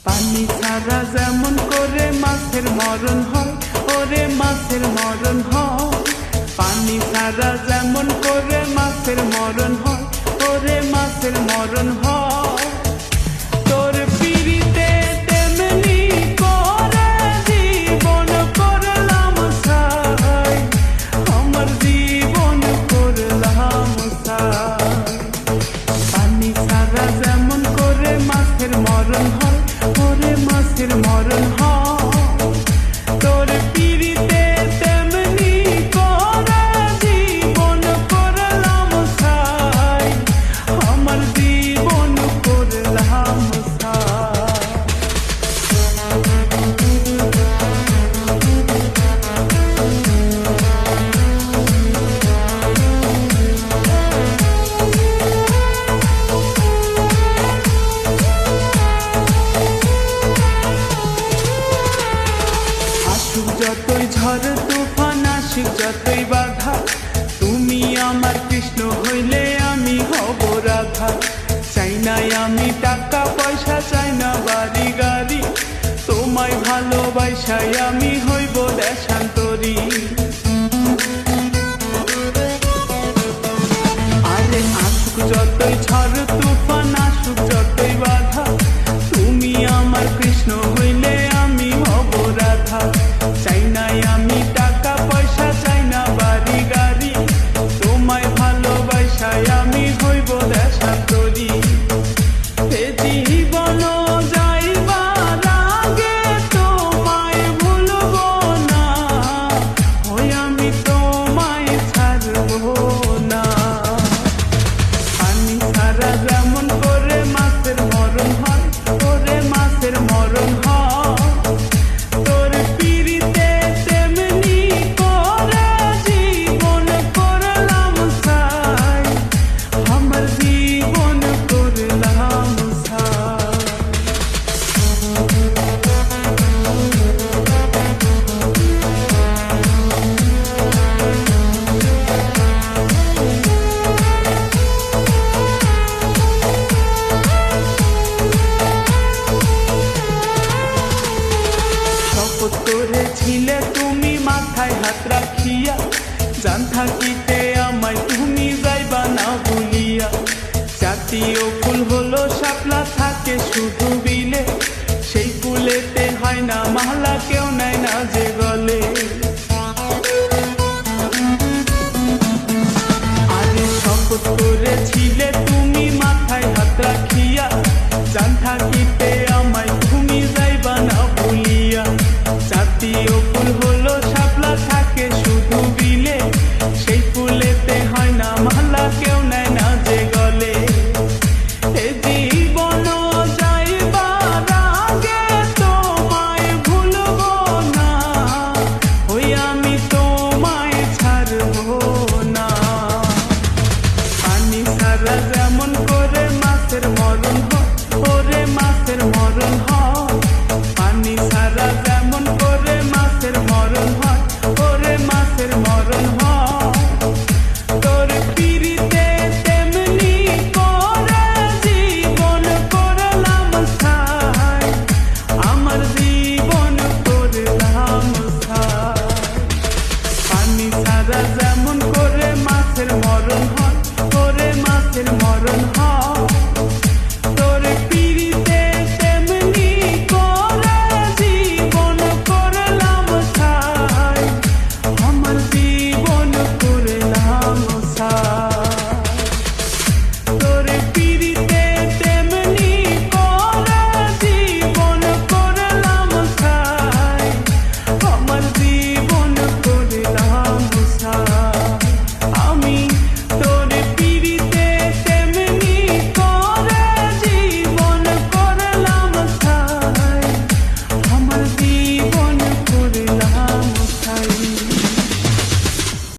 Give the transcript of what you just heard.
পানি ছাড়া যেমন করে মাছের মরণ হয়, ওরে মাছের মরণ হয়। পানি ছাড়া যেমন করে মাছের মরণ হয়, ওরে মাছের মরণ হয়। তোর পিড়িতে তেমনি করে জীবন করলাম ছাই, আমার জীবন করলাম ছাই। পানি ছাড়া যেমন করে মাছের মরণ হয়, ওরে মাছের মরণ হয়। তোর পিড়িতে তেমনি করে জীবন করলাম ছাই, আমার জীবন করলাম ছাই। আসুক যতই ঝড় তুফান, আসুক যতই বাধা, তুমি আমার কৃষ্ণ হইলে আমি হব রাধা। চাই না আমি টাকা পয়সা, চাই না বাড়ি গাড়ি, তোমায় ভালোবাসাই আমি হইব দেশান্তরী। আরে আসুক যতই ঝড় তুফান, আসুক যতই বাধা, তুমি আমার কৃষ্ণ হইলে আমি হব রাধা। চাই না আমি টাকা পয়সা, চাই না বাড়ি গাড়ি, তোমায় ভালোবাসাই আমি হইব দেশান্তরী। এ জীবন যাইবার আগে তোমায় ভুলব না, ওই আমি তোমায় ছাড়ব না। পানি ছাড়া যেমন করে মাছের মরণ হয়, ওরে মাছের মরণ হয়। তোর পিড়িতে তেমনি করে জীবন করলাম ছাই, আমার জীবন করলাম ছাই। শপথ করেছিলে তুমি মাথায় হাত রাখিয়া, জান থাকিতে আমায় তুমি যাইবা না ভুলিয়া। জাতীয় ফুল হলো শাপলা, থাকে শুধু বিলে, সেই ফুলেতে হয় না মালা, কেউ নেয় না যে গলে।